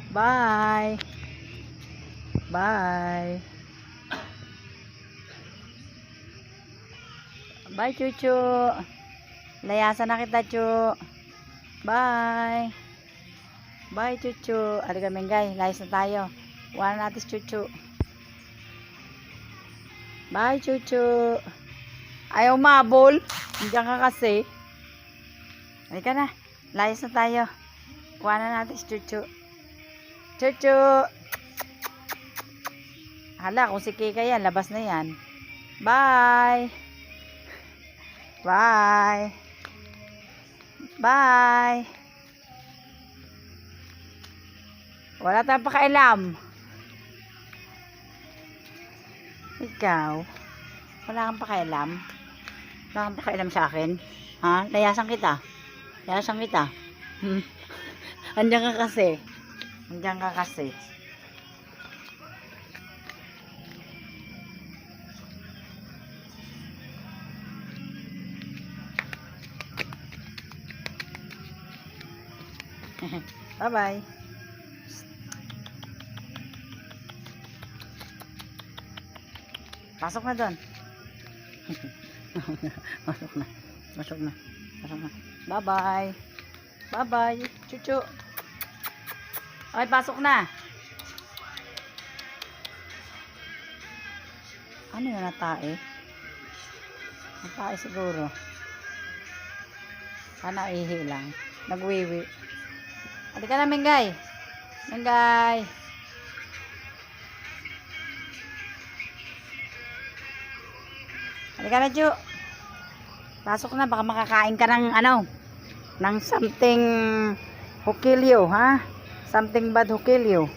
Bye. Bye. Bye, Chuchu. Layasan na kita, Chu. Bye. Bye, Chuchu. Halika, Mengay. Layas na tayo. Kuha na natin si Chuchu. Bye, Chuchu. Ayaw mabol. Diyan ka kasi. Halika na. Layas na tayo. Kuha na natin si Chuchu. Chuchu. Hala, kung si Kika yan, labas na yan. Bye. Bye. Bye. Wala tayong pakailam. Ikaw, wala kang pakailam. Wala kang pakailam sa akin. Ha? Layasan kita. Layasan kita. Andiyan ka kasi. Andiyan ka kasi. Bye-bye. Pasok na doon. Pasok na. Pasok na. Pasok na. Bye-bye. Bye-bye. Chuchu. Okay, pasok na. Ano yun, natae? Natae siguro. Sana ihi lang. Nagwiwi. Halika na, Mengay. Mengay. Halika na, Chu. Pasok na, baka makakain ka ng ano, ng something hukilyo, ha? Something bad hukilyo.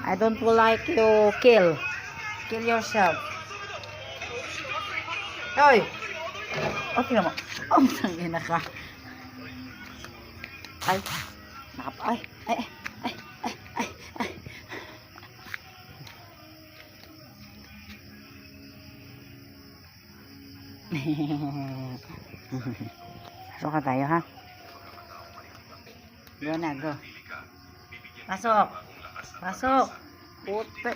I don't like you kill. Kill yourself. Hoy! Okay naman. Oh, tangina ka. Ay, ay, ay, ay, ay, ay, ay. Pasok ka tayo, ha? Go na, go. Pasok. Pasok. Puti.